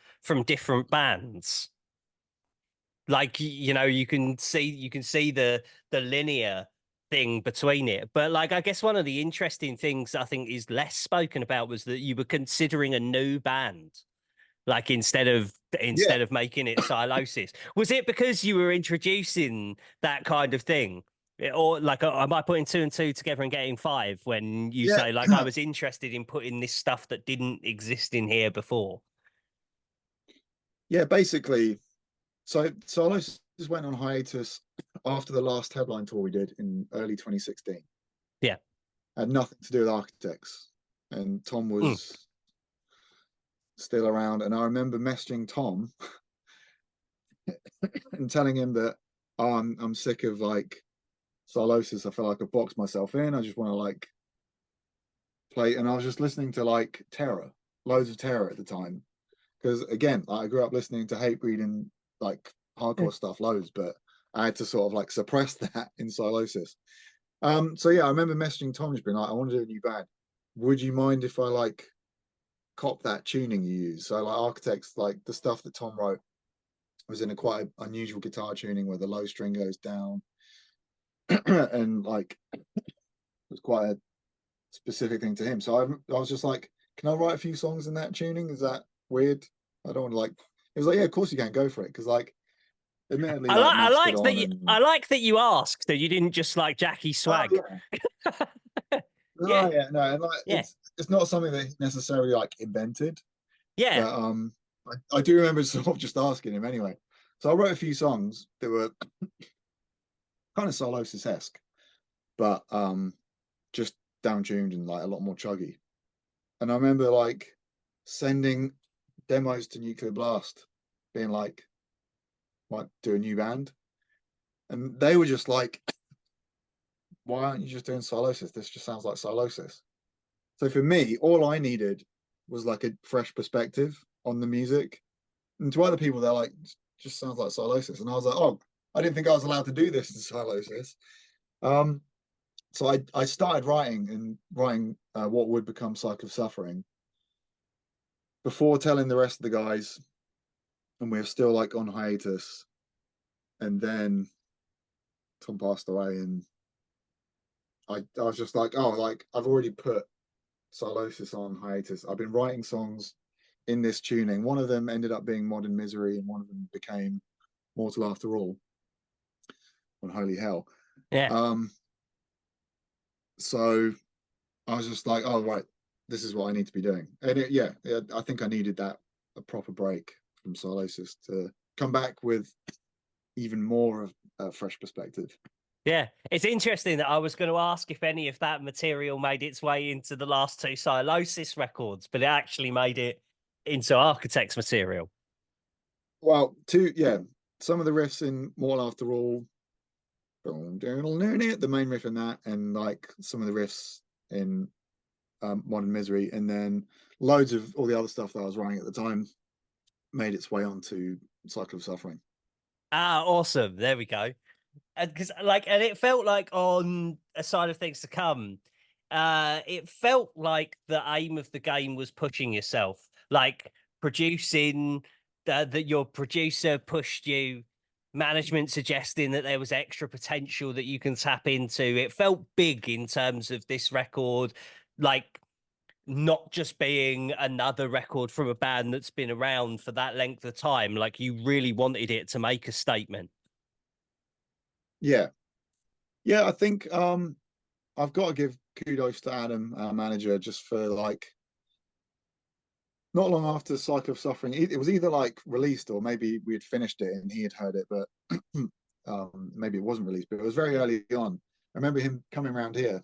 different bands. Like, you know, you can see the linear thing between it. But like, I guess one of the interesting things I think is less spoken about was that you were considering a new band. Like instead of making it Sylosis. Was it because you were introducing that kind of thing? Or like, am I putting two and two together and getting five when you say like I was interested in putting this stuff that didn't exist in here before? Yeah, basically. So Sylosis went on hiatus after the last headline tour we did in early 2016. Yeah. Had nothing to do with Architects. And Tom was still around. And I remember messaging Tom and telling him that, oh, I'm sick of like Sylosis. I feel like I've boxed myself in. I just want to like play. And I was just listening to like Terror, loads of Terror at the time. Because again, I grew up listening to Hatebreed and like hardcore stuff loads, but I had to sort of like suppress that in Sylosis. So yeah, I remember messaging Tom, just being like, I want to do a new band. Would you mind if I like cop that tuning you use? So like Architects, like the stuff that Tom wrote was in a quite unusual guitar tuning where the low string goes down. And like it was quite a specific thing to him. So I was just like, can I write a few songs in that tuning? Is that weird? I don't want to like. It was like, yeah, of course you can, go for it, because like, admittedly, I like that you asked, that you didn't just like Jackie Swag. No, and like it's not something that he necessarily like invented. Yeah. But I do remember sort of just asking him anyway. So I wrote a few songs that were kind of Sylosis-esque, but just down-tuned and like a lot more chuggy. And I remember like sending demos to Nuclear Blast, being like, might do a new band. And they were just like, why aren't you just doing Sylosis? This just sounds like Sylosis. So for me, all I needed was like a fresh perspective on the music. And to other people, they're like, just sounds like Sylosis. And I was like, oh, I didn't think I was allowed to do this in Sylosis. So I started writing what would become Cycle of Suffering before telling the rest of the guys, and we're still like on hiatus. And then Tom passed away, and I was just like, oh, like I've already put Sylosis on hiatus. I've been writing songs in this tuning. One of them ended up being Modern Misery, and one of them became Mortal After All on Holy Hell. Yeah. So I was just like, oh, right, this is what I need to be doing. And I think I needed a proper break from Sylosis to come back with even more of a fresh perspective. Yeah, it's interesting that I was going to ask if any of that material made its way into the last two Sylosis records, but it actually made it into Architects material. Well, some of the riffs in Mortal After All, the main riff in that, and like some of the riffs in Modern Misery, and then loads of all the other stuff that I was writing at the time made its way onto Cycle of Suffering. Ah, awesome. There we go. And because and it felt like on A Sign of Things to Come, it felt like the aim of the game was pushing yourself, like producing, that your producer pushed you, management suggesting that there was extra potential that you can tap into. It felt big in terms of this record, like not just being another record from a band that's been around for that length of time. Like you really wanted it to make a statement. Yeah. I think I've got to give kudos to Adam, our manager, just for like not long after Cycle of Suffering, it was either like released or maybe we had finished it and he had heard it, but maybe it wasn't released, but it was very early on. I remember him coming around here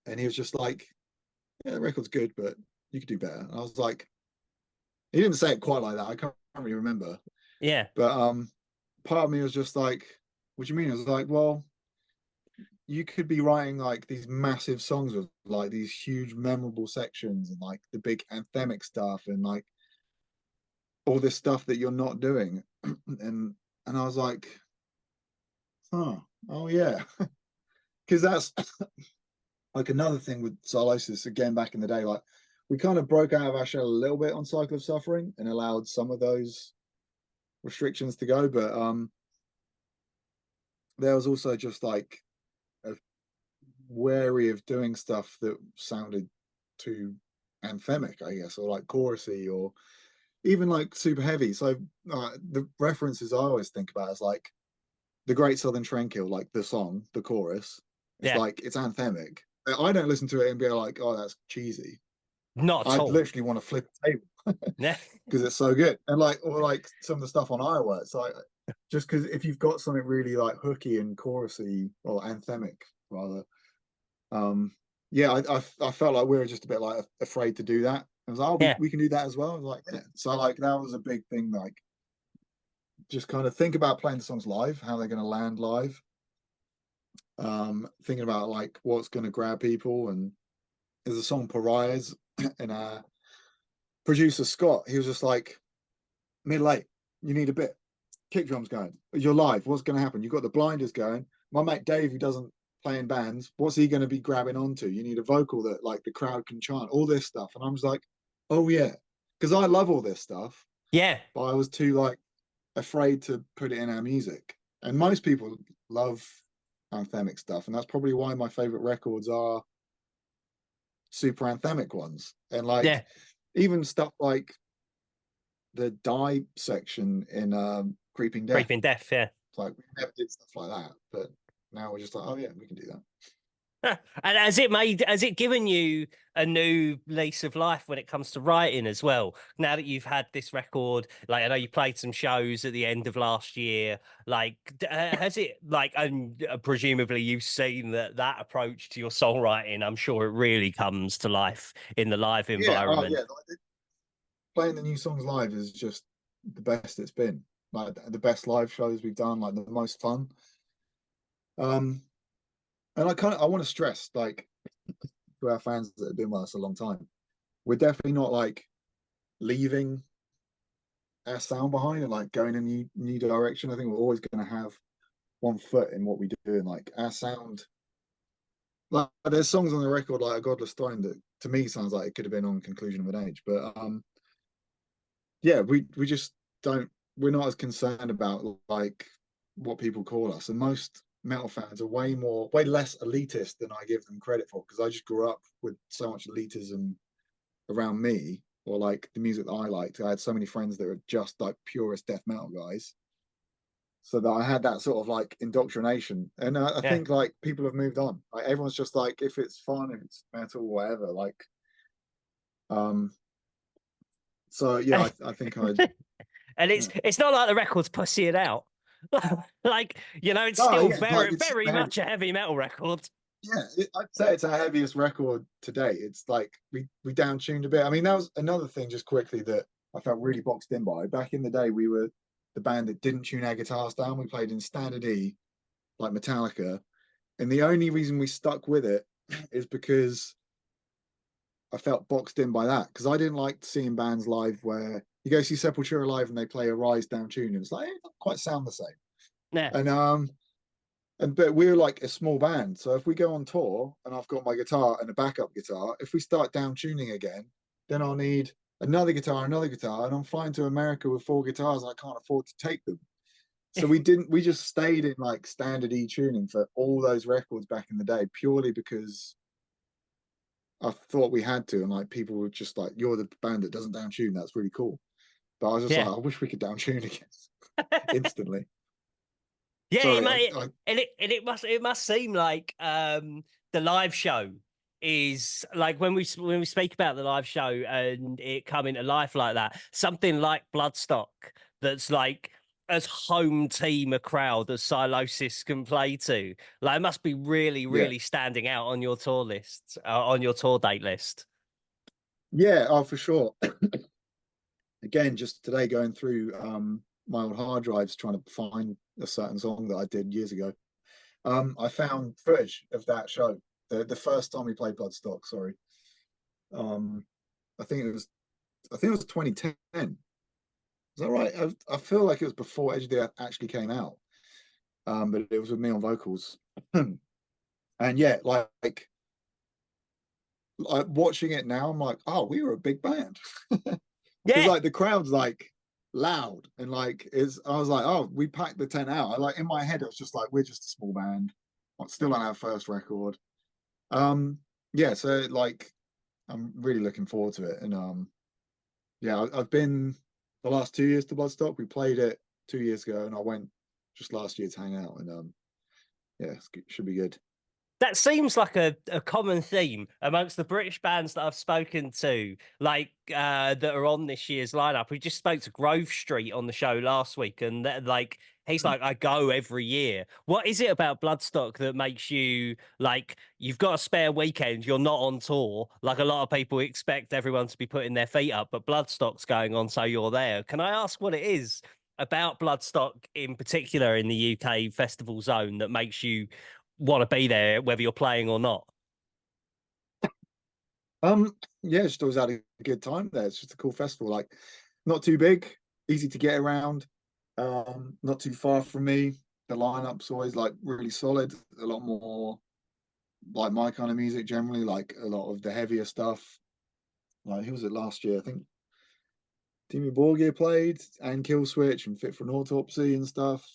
and he was just like, yeah, the record's good, but you could do better. And I was like, he didn't say it quite like that. I can't really remember. Yeah. But part of me was just like, what do you mean? I was like, well, you could be writing like these massive songs with like these huge memorable sections and like the big anthemic stuff and like all this stuff that you're not doing. and I was like, oh yeah. Because that's like another thing with Sylosis again back in the day, like we kind of broke out of our shell a little bit on Cycle of Suffering and allowed some of those restrictions to go, but there was also just like a wary of doing stuff that sounded too anthemic, I guess, or like chorusy or even like super heavy. So the references I always think about is like the Great Southern Trendkill, like the song, the chorus. It's like it's anthemic. I don't listen to it and be like, oh, that's cheesy. Not at I'd all. literally want to flip the table because it's so good. And like, or like some of the stuff on Iowa, it's like just because if you've got something really like hooky and chorusy or anthemic rather, I felt like we were just a bit like afraid to do that. I was like, oh, we can do that as well. I was like, yeah. So like that was a big thing. Like, just kind of think about playing the songs live, how they're going to land live. Thinking about like what's going to grab people, and there's a song Pariahs, and producer Scott, he was just like, mid late, you need a bit, kick drums going, you're live, what's going to happen? You've got the blinders going. My mate Dave, who doesn't play in bands, what's he going to be grabbing onto? You need a vocal that like the crowd can chant, all this stuff. And I was like, oh yeah, because I love all this stuff. Yeah, but I was too like afraid to put it in our music. And most people love anthemic stuff, and that's probably why my favorite records are super anthemic ones. And like even stuff like the Die section in Creeping Death. Creeping Death, yeah. It's like we never did stuff like that, but now we're just like, oh yeah, we can do that. And has it given you a new lease of life when it comes to writing as well? Now that you've had this record, like I know you played some shows at the end of last year, like has it like, and presumably you've seen that approach to your songwriting, I'm sure it really comes to life in the live environment. Playing the new songs live is just the best it's been. Like the best live shows we've done, like the most fun. And I want to stress, like, to our fans that have been with us a long time, we're definitely not like leaving our sound behind and like going in a new direction. I think we're always going to have one foot in what we do, and like our sound. Like there's songs on the record like A Godless Throne that to me sounds like it could have been on Conclusion of an Age, but we just don't. We're not as concerned about like what people call us, and most metal fans are way less elitist than I give them credit for, because I just grew up with so much elitism around me, or like the music that I liked. I had so many friends that were just like purest death metal guys, so that I had that sort of like indoctrination. And I think like people have moved on. Like everyone's just like, if it's fun, if it's metal, whatever. Like, so yeah, I think I'd. And it's not like the record's pussying out. Like, you know, it's still very much a heavy metal record. Yeah, I'd say it's our heaviest record today. It's like we down-tuned a bit. I mean, that was another thing just quickly that I felt really boxed in by. Back in the day, we were the band that didn't tune our guitars down. We played in standard E like Metallica, and the only reason we stuck with it is because I felt boxed in by that, because I didn't like seeing bands live where you go see Sepultura live and they play a Rise down tune and it's like, it doesn't quite sound the same. Yeah. And but we're like a small band, so if we go on tour and I've got my guitar and a backup guitar, if we start down tuning again, then I'll need another guitar, and I'm flying to America with 4 guitars and I can't afford to take them. So we just stayed in like standard E tuning for all those records back in the day, purely because I thought we had to, and like people were just like, "You're the band that doesn't down tune. That's really cool." But I was just Yeah. like, "I wish we could down tune again instantly." Yeah, Sorry, it must seem like the live show is like when we speak about the live show and it coming to life like that, something like Bloodstock that's like as home team a crowd as Sylosis can play to. Like it must be really, yeah, really standing out on your tour list, on your tour date list. yeah, oh for sure. Again, just today going through my old hard drives trying to find a certain song that I did years ago. I found footage of that show, the first time we played Bloodstock. Sorry, um, I think it was 2010. Is that right? I feel like it was before Edge of the Earth actually came out, but it was with me on vocals. And yeah, like watching it now, I'm like, oh, we were a big band, because Yeah. like the crowd's like loud and like is I was like, oh, we packed the tent out. I like in my head it was just like we're just a small band, still on our first record. Yeah, so like I'm really looking forward to it, and yeah, I've been the last 2 years to Bloodstock. We played it 2 years ago, and I went just last year to hang out, and yeah, it should be good. That seems like a common theme amongst the British bands that I've spoken to, like that are on this year's lineup. We just spoke to Grove Street on the show last week, and like he's like, I go every year. What is it about Bloodstock that makes you like you've got a spare weekend, you're not on tour, like a lot of people expect everyone to be putting their feet up, but Bloodstock's going on, so you're there. Can I ask what it is about Bloodstock in particular in the UK festival zone that makes you want to be there, whether you're playing or not? Yeah, just always had a good time there. It's just a cool festival, like not too big, easy to get around, not too far from me. The lineup's always like really solid, a lot more like my kind of music generally, like a lot of the heavier stuff. Like who was it last year? I think Dimmu Borgir played, and Killswitch and Fit for an Autopsy and stuff.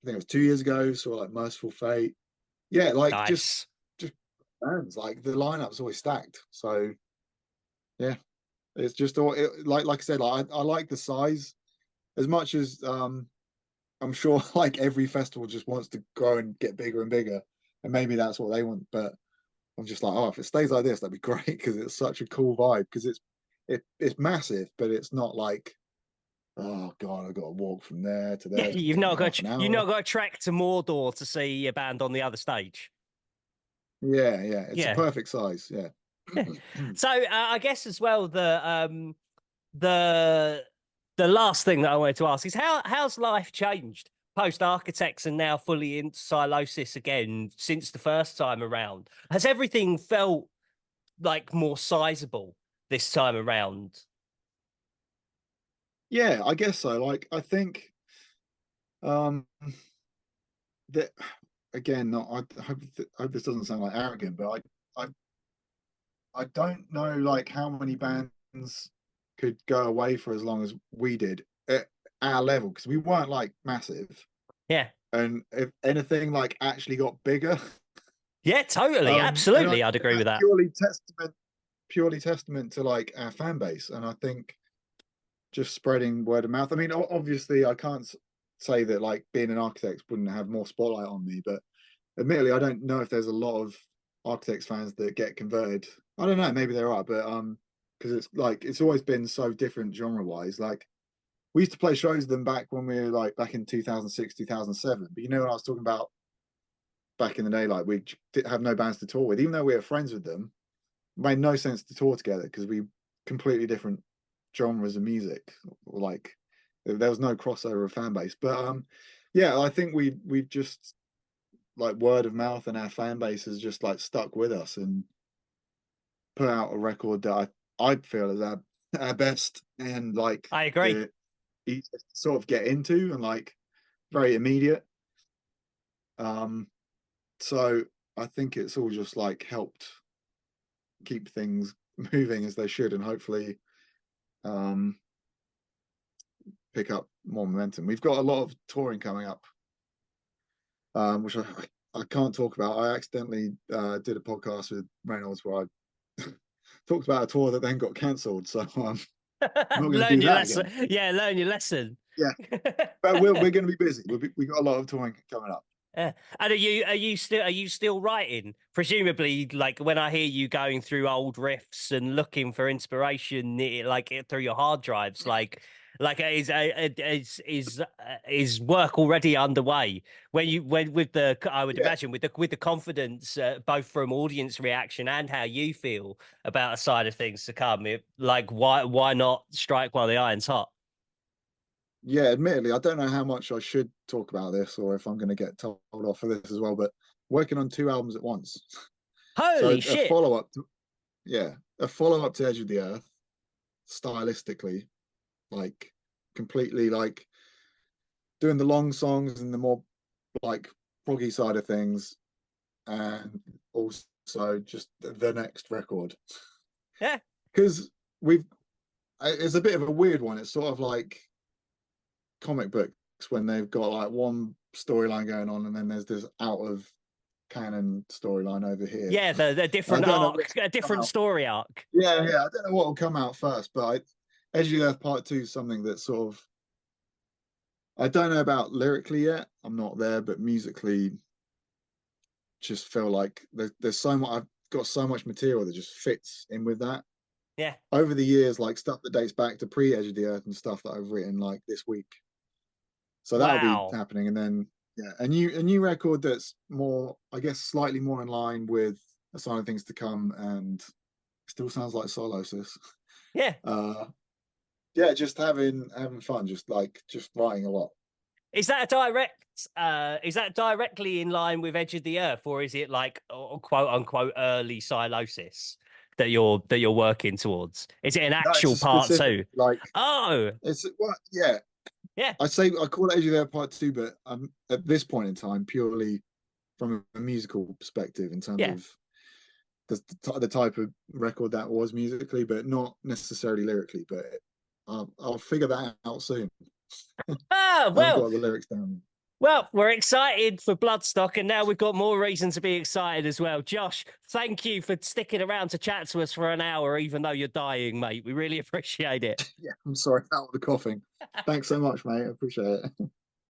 I think it was 2 years ago, so like Merciful Fate. Yeah, like Nice. just bands. Like the lineup's always stacked. So yeah, it's just all like I said, like I like the size as much as I'm sure like every festival just wants to grow and get bigger and bigger, and maybe that's what they want. But I'm just like, oh, if it stays like this, that'd be great, because it's such a cool vibe. Because it's massive, but it's not like, oh god, I got to walk from there to Yeah, there. It's gonna take me half an you've hour. not got to trek to Mordor to see a band on the other stage. Yeah, yeah, it's a Yeah. perfect size. Yeah. So I guess as well the the last thing that I wanted to ask is how's life changed post Architects and now fully into Sylosis again since the first time around? Has everything felt like more sizable this time around? Yeah, I guess so. Like I think um that again, not I hope this doesn't sound like arrogant, but I I don't know like how many bands could go away for as long as we did at our level, because we weren't like massive. Yeah. And if anything like actually got bigger, Yeah, totally. and I Absolutely. I'd think agree with that's that. purely testament to like our fan base. And I think just spreading word of mouth. I mean, obviously, I can't say that like being an architect wouldn't have more spotlight on me, but admittedly, I don't know if there's a lot of architects fans that get converted. I don't know, maybe there are, but because it's like it's always been so different genre wise. Like we used to play shows with them back when we were like back in 2006, 2007. But you know what I was talking about back in the day, like we did have no bands to tour with, even though we were friends with them. It made no sense to tour together because we completely different genres of music. Like there was no crossover of fan base. But yeah, I think we've just like word of mouth, and our fan base has just like stuck with us and put out a record that I feel is our best, and like I agree. the easiest to sort of get into, and like very immediate. So I think it's all just like helped keep things moving as they should, and hopefully pick up more momentum. We've got a lot of touring coming up, which I can't talk about. I accidentally did a podcast with Reynolds where I talked about a tour that then got cancelled. So I'm not going to do Learn your that lesson. again. Yeah, learn your lesson. Yeah, but we're going to be busy. We got a lot of touring coming up. Yeah. And are you still writing? Presumably, like when I hear you going through old riffs and looking for inspiration, through your hard drives, is work already underway? When with the, I would imagine with the confidence, both from audience reaction and how you feel about a side of things to come. Why not strike while the iron's hot? Yeah, admittedly, I don't know how much I should talk about this or if I'm going to get told off for this as well, but working on 2 albums at once. Holy So shit. a follow-up to Edge of the Earth, stylistically, like completely like doing the long songs and the more like proggy side of things, and also just the next record. Yeah. Because it's a bit of a weird one. It's sort of like comic books when they've got like one storyline going on and then there's this out of canon storyline over here. Yeah, the different arc, a different story arc. Yeah, I don't know what will come out first, but Edge of the Earth Part 2 is something that sort of, I don't know about lyrically yet. I'm not there, but musically, just feel like there's so much. I've got so much material that just fits in with that. Yeah. Over the years, like stuff that dates back to pre Edge of the Earth and stuff that I've written like this week. So that'll be happening, and then a new record that's more, I guess, slightly more in line with A Sign of Things to Come, and still sounds like Sylosis. Yeah. Just having fun, just writing a lot. Is that directly in line with Edge of the Earth, or is it like quote unquote early Sylosis that you're working towards? Is it an actual part 2? Like, it's yeah. I call it Edge of the Earth Part 2, but at this point in time purely from a musical perspective in terms of the type of record that was musically, but not necessarily lyrically. But I'll figure that out soon. Well, I've got the lyrics down. Well, we're excited for Bloodstock, and now we've got more reason to be excited as well. Josh, thank you for sticking around to chat to us for an hour, even though you're dying, mate. We really appreciate it. Yeah, I'm sorry about the coughing. Thanks so much, mate. I appreciate it.